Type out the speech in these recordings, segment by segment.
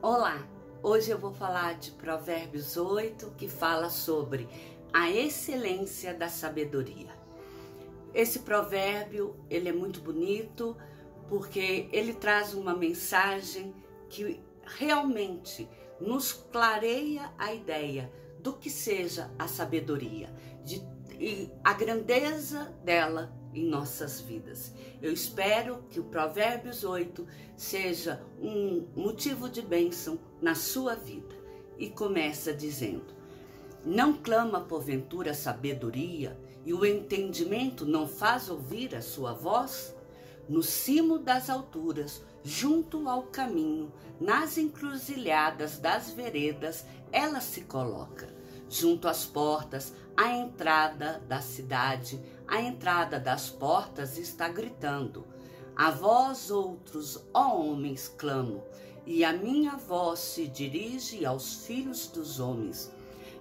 Olá, hoje eu vou falar de Provérbios 8, que fala sobre a excelência da sabedoria. Esse provérbio, ele é muito bonito porque ele traz uma mensagem que realmente nos clareia a ideia do que seja a sabedoria e a grandeza dela em nossas vidas. Eu espero que o Provérbios 8 seja um motivo de bênção na sua vida. E começa dizendo: não clama porventura a sabedoria, e o entendimento não faz ouvir a sua voz? No cimo das alturas, junto ao caminho, nas encruzilhadas das veredas, ela se coloca. Junto às portas, a entrada da cidade, a entrada das portas está gritando: a vós outros, ó homens, clamo, e a minha voz se dirige aos filhos dos homens.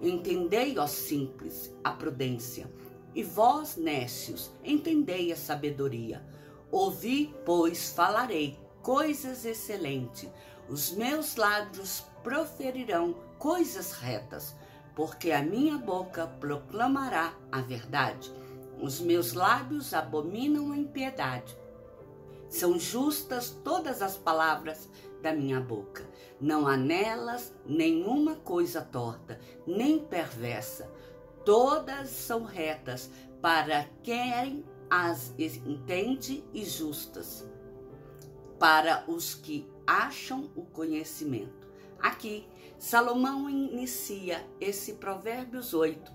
Entendei, ó simples, a prudência, e vós, nécios, entendei a sabedoria. Ouvi, pois falarei coisas excelentes, os meus lábios proferirão coisas retas, porque a minha boca proclamará a verdade. Os meus lábios abominam a impiedade. São justas todas as palavras da minha boca. Não há nelas nenhuma coisa torta, nem perversa. Todas são retas para quem as entende e justas, para os que acham o conhecimento. Aqui, Salomão inicia esse Provérbios 8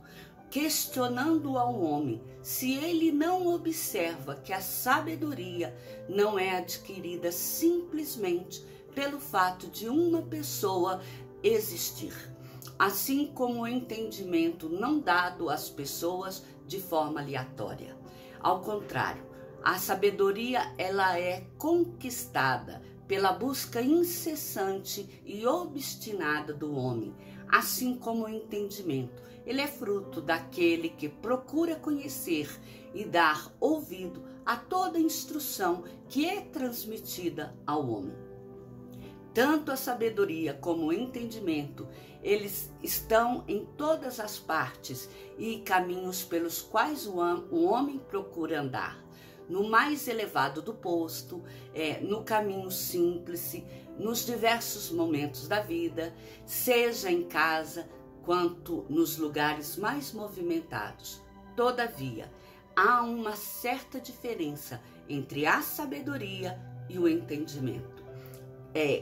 questionando ao homem se ele não observa que a sabedoria não é adquirida simplesmente pelo fato de uma pessoa existir, assim como o entendimento não dado às pessoas de forma aleatória. Ao contrário, a sabedoria ela é conquistada pela busca incessante e obstinada do homem, assim como o entendimento. Ele é fruto daquele que procura conhecer e dar ouvido a toda instrução que é transmitida ao homem. Tanto a sabedoria como o entendimento, eles estão em todas as partes e caminhos pelos quais o homem procura andar. No mais elevado do posto, no caminho simples, nos diversos momentos da vida, seja em casa, quanto nos lugares mais movimentados. Todavia, há uma certa diferença entre a sabedoria e o entendimento.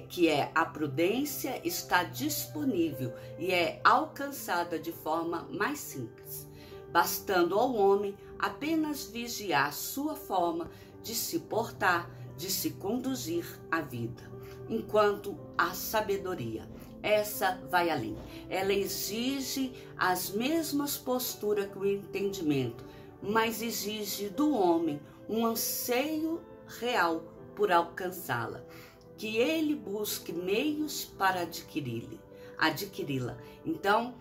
Que a prudência está disponível e é alcançada de forma mais simples, bastando ao homem apenas vigiar sua forma de se portar, de se conduzir à vida. Enquanto a sabedoria, essa vai além. Ela exige as mesmas posturas que o entendimento, mas exige do homem um anseio real por alcançá-la, que ele busque meios para adquiri-la. Então,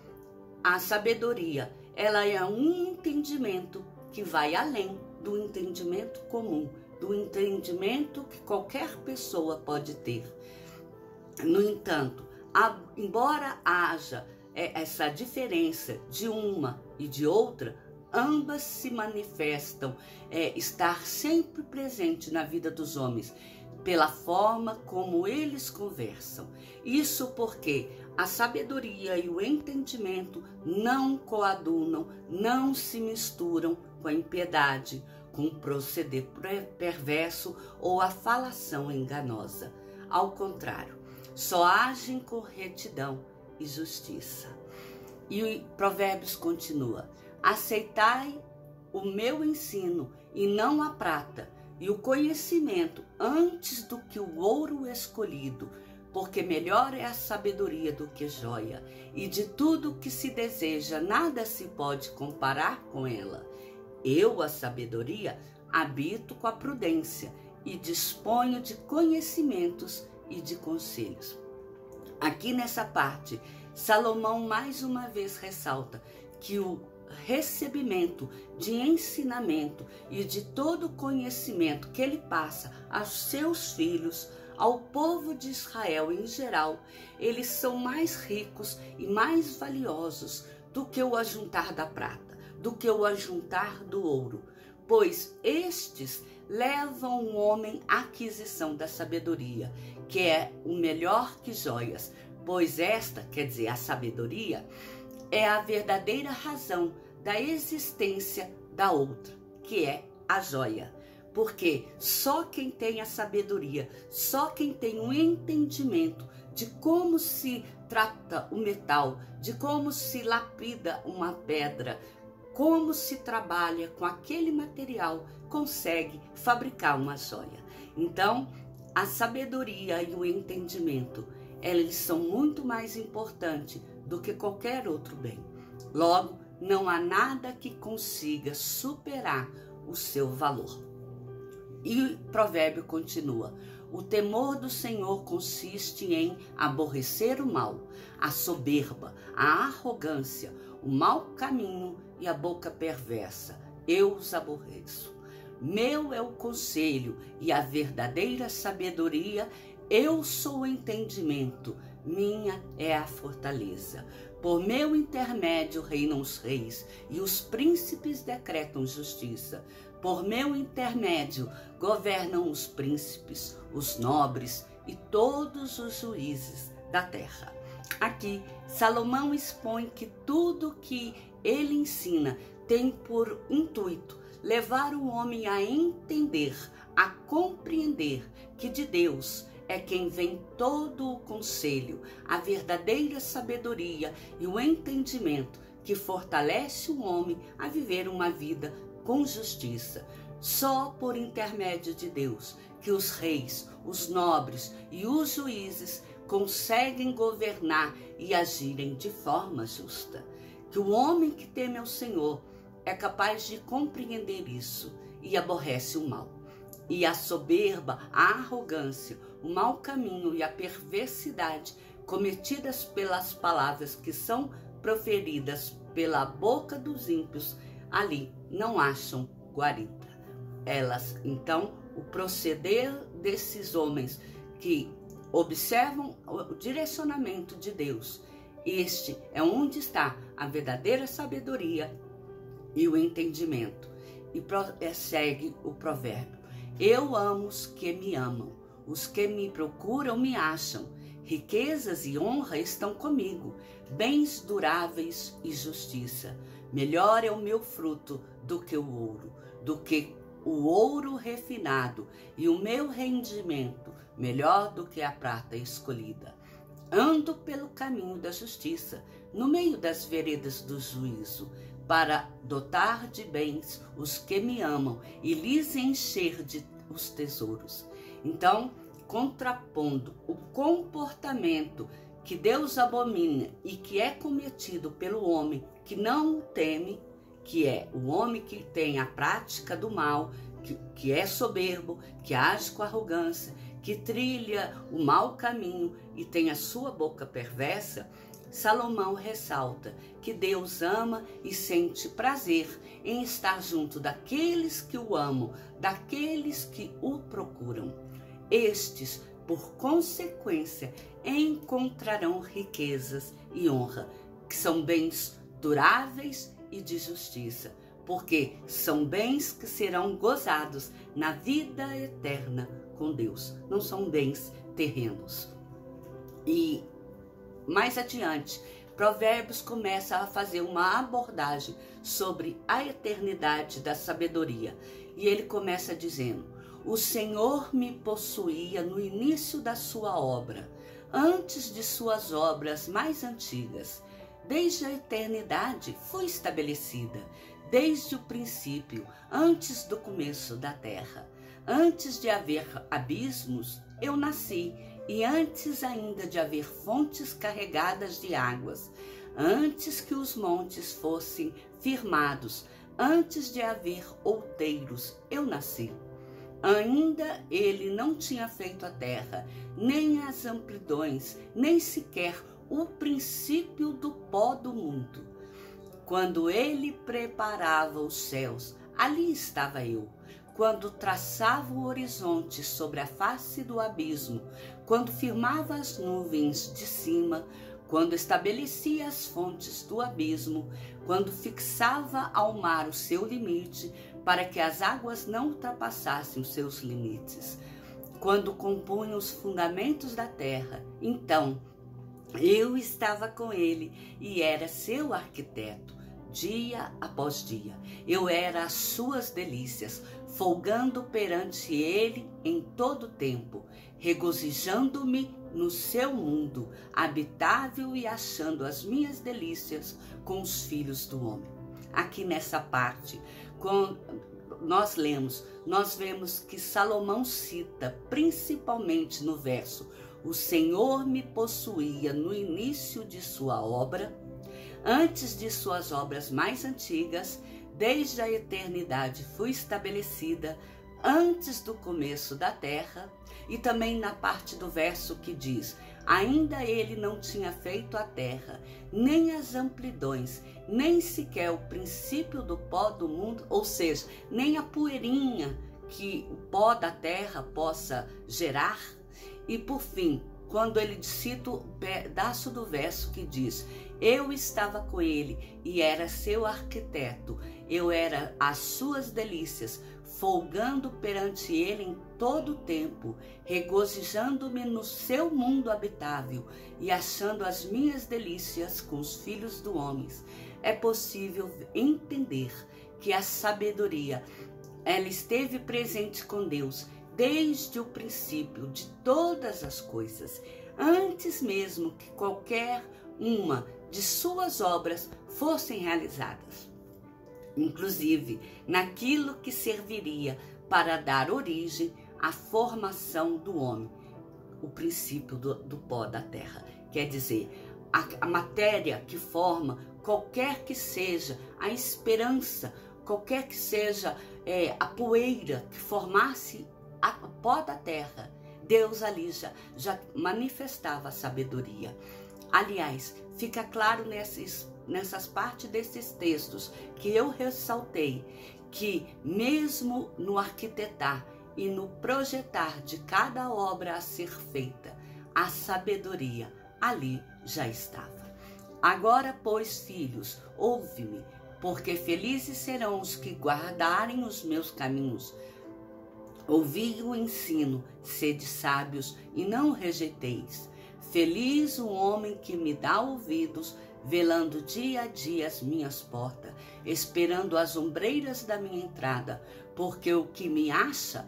a sabedoria, ela é um entendimento que vai além do entendimento comum, do entendimento que qualquer pessoa pode ter. No entanto, embora haja essa diferença de uma e de outra, ambas se manifestam estar sempre presente na vida dos homens, pela forma como eles conversam. Isso porque a sabedoria e o entendimento não coadunam, não se misturam com a impiedade, com o proceder perverso ou a falação enganosa. Ao contrário, só agem com retidão e justiça. E o Provérbios continua: aceitai o meu ensino e não a prata, e o conhecimento antes do que o ouro escolhido, porque melhor é a sabedoria do que joia, e de tudo que se deseja nada se pode comparar com ela. Eu, a sabedoria, habito com a prudência e disponho de conhecimentos e de conselhos. Aqui nessa parte, Salomão mais uma vez ressalta que o recebimento de ensinamento e de todo o conhecimento que ele passa aos seus filhos, ao povo de Israel em geral, eles são mais ricos e mais valiosos do que o ajuntar da prata, do que o ajuntar do ouro, pois estes levam o homem à aquisição da sabedoria, que é o melhor que joias, pois esta, quer dizer, a sabedoria, é a verdadeira razão da existência da outra, que é a joia. Porque só quem tem a sabedoria, só quem tem o entendimento de como se trata o metal, de como se lapida uma pedra, como se trabalha com aquele material, consegue fabricar uma joia. Então, a sabedoria e o entendimento, eles são muito mais importantes do que qualquer outro bem. Logo, não há nada que consiga superar o seu valor. E o provérbio continua: o temor do Senhor consiste em aborrecer o mal, a soberba, a arrogância, o mau caminho e a boca perversa. Eu os aborreço. Meu é o conselho e a verdadeira sabedoria. Eu sou o entendimento, minha é a fortaleza. Por meu intermédio reinam os reis e os príncipes decretam justiça. Por meu intermédio governam os príncipes, os nobres e todos os juízes da terra. Aqui, Salomão expõe que tudo que ele ensina tem por intuito levar o homem a entender, a compreender que de Deus é quem vem todo o conselho, a verdadeira sabedoria e o entendimento que fortalece o homem a viver uma vida com justiça. Só por intermédio de Deus que os reis, os nobres e os juízes conseguem governar e agirem de forma justa. Que o homem que teme ao Senhor é capaz de compreender isso e aborrece o mal. E a soberba, a arrogância, o mau caminho e a perversidade cometidas pelas palavras que são proferidas pela boca dos ímpios, ali não acham guarida. Elas, então, o proceder desses homens que observam o direcionamento de Deus, este é onde está a verdadeira sabedoria e o entendimento. E segue o provérbio: eu amo os que me amam, os que me procuram me acham. Riquezas e honra estão comigo, bens duráveis e justiça. Melhor é o meu fruto do que o ouro, do que o ouro refinado, e o meu rendimento melhor do que a prata escolhida. Ando pelo caminho da justiça, no meio das veredas do juízo, para dotar de bens os que me amam e lhes encher de os tesouros. Então, contrapondo o comportamento que Deus abomina e que é cometido pelo homem que não o teme, que é o homem que tem a prática do mal, que é soberbo, que age com arrogância, que trilha o mau caminho e tem a sua boca perversa, Salomão ressalta que Deus ama e sente prazer em estar junto daqueles que o amam, daqueles que o procuram. Estes, por consequência, encontrarão riquezas e honra, que são bens duráveis e de justiça, porque são bens que serão gozados na vida eterna com Deus, não são bens terrenos. E mais adiante, Provérbios começa a fazer uma abordagem sobre a eternidade da sabedoria. E ele começa dizendo: o Senhor me possuía no início da sua obra, antes de suas obras mais antigas. Desde a eternidade foi estabelecida, desde o princípio, antes do começo da terra. Antes de haver abismos, eu nasci, e antes ainda de haver fontes carregadas de águas, antes que os montes fossem firmados, antes de haver outeiros, eu nasci. Ainda ele não tinha feito a terra, nem as amplidões, nem sequer o princípio do pó do mundo. Quando ele preparava os céus, ali estava eu. quando traçava o horizonte sobre a face do abismo, quando firmava as nuvens de cima, quando estabelecia as fontes do abismo, quando fixava ao mar o seu limite, para que as águas não ultrapassassem os seus limites, quando compunha os fundamentos da terra, então eu estava com ele e era seu arquiteto, dia após dia. Eu era as suas delícias, folgando perante ele em todo tempo, regozijando-me no seu mundo habitável e achando as minhas delícias com os filhos do homem. Aqui nessa parte, quando nós lemos, nós vemos que Salomão cita, principalmente no verso: o Senhor me possuía no início de sua obra, antes de suas obras mais antigas, desde a eternidade fui estabelecida, antes do começo da terra. E também na parte do verso que diz: ainda ele não tinha feito a terra, nem as amplidões, nem sequer o princípio do pó do mundo, ou seja, nem a poeirinha que o pó da terra possa gerar. E por fim, quando ele cita o pedaço do verso que diz: eu estava com ele e era seu arquiteto, eu era as suas delícias, folgando perante ele em todo o tempo, regozijando-me no seu mundo habitável e achando as minhas delícias com os filhos do homem. É possível entender que a sabedoria, ela esteve presente com Deus desde o princípio de todas as coisas, antes mesmo que qualquer uma de suas obras fossem realizadas, inclusive naquilo que serviria para dar origem à formação do homem, o princípio do pó da terra. Quer dizer, a matéria que forma, qualquer que seja a esperança, qualquer que seja a poeira que formasse a pó da terra, Deus ali já manifestava a sabedoria. Aliás, fica claro nessas partes desses textos que eu ressaltei, que mesmo no arquitetar e no projetar de cada obra a ser feita, a sabedoria ali já estava. Agora, pois, filhos, ouve-me, porque felizes serão os que guardarem os meus caminhos. Ouvi o ensino, sede sábios e não rejeiteis. Feliz o homem que me dá ouvidos, velando dia a dia as minhas portas, esperando as ombreiras da minha entrada, porque o que me acha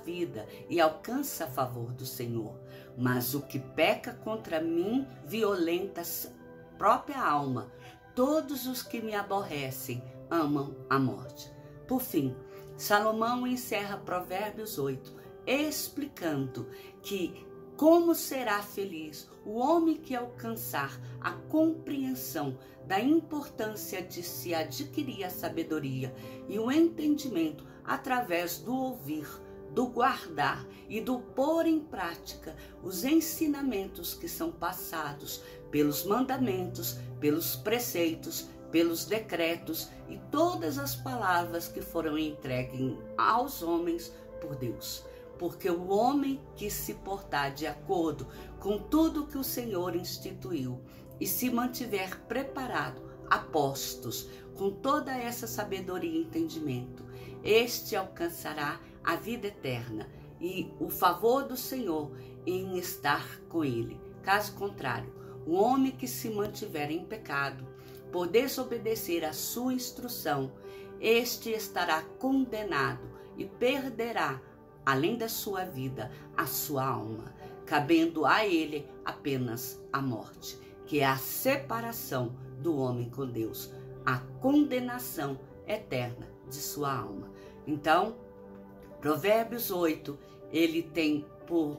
vida e alcança a favor do Senhor. Mas o que peca contra mim violenta a própria alma. Todos os que me aborrecem amam a morte. Por fim, Salomão encerra Provérbios 8, explicando que como será feliz o homem que alcançar a compreensão da importância de se adquirir a sabedoria e o entendimento através do ouvir, do guardar e do pôr em prática os ensinamentos que são passados pelos mandamentos, pelos preceitos, pelos decretos e todas as palavras que foram entregues aos homens por Deus. Porque o homem que se portar de acordo com tudo que o Senhor instituiu e se mantiver preparado, a postos, com toda essa sabedoria e entendimento, este alcançará a vida eterna e o favor do Senhor em estar com ele. Caso contrário, o homem que se mantiver em pecado, por desobedecer a sua instrução, este estará condenado e perderá, além da sua vida, a sua alma, cabendo a ele apenas a morte, que é a separação do homem com Deus, a condenação eterna de sua alma. Então, Provérbios 8, ele tem por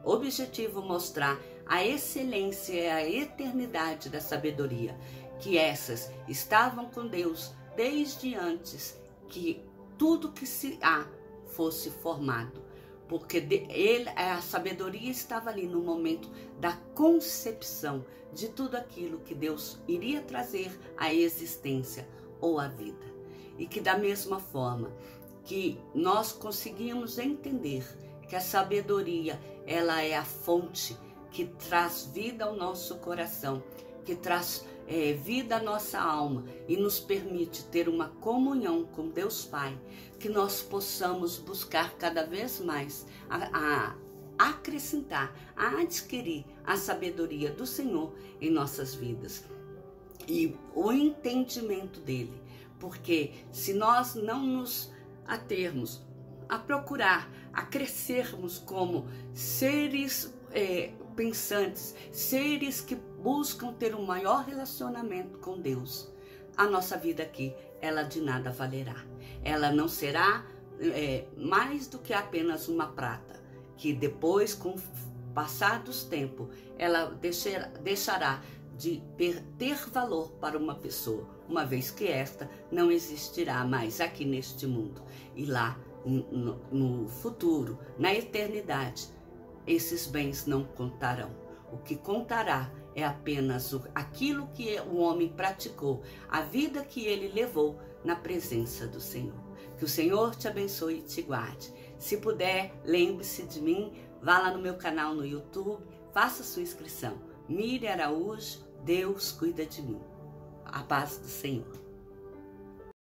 objetivo mostrar a excelência e a eternidade da sabedoria, que essas estavam com Deus desde antes que tudo que se há fosse formado, porque a sabedoria estava ali no momento da concepção de tudo aquilo que Deus iria trazer à existência ou à vida. E que da mesma forma que nós conseguimos entender que a sabedoria, ela é a fonte que traz vida ao nosso coração, que traz vida à nossa alma e nos permite ter uma comunhão com Deus Pai, que nós possamos buscar cada vez mais a acrescentar, a adquirir a sabedoria do Senhor em nossas vidas e o entendimento dele, porque se nós não nos atermos a procurar, a crescermos como seres pensantes, seres que buscam ter um maior relacionamento com Deus, a nossa vida aqui, ela de nada valerá. Ela não será mais do que apenas uma prata, que depois, com o passar dos tempos, ela deixará de ter valor para uma pessoa, uma vez que esta não existirá mais aqui neste mundo. E lá, no futuro, na eternidade, esses bens não contarão. O que contará é apenas aquilo que o homem praticou, a vida que ele levou na presença do Senhor. Que o Senhor te abençoe e te guarde. Se puder, lembre-se de mim, vá lá no meu canal no YouTube, faça sua inscrição. Miriam Araújo, Deus cuida de mim. A paz do Senhor.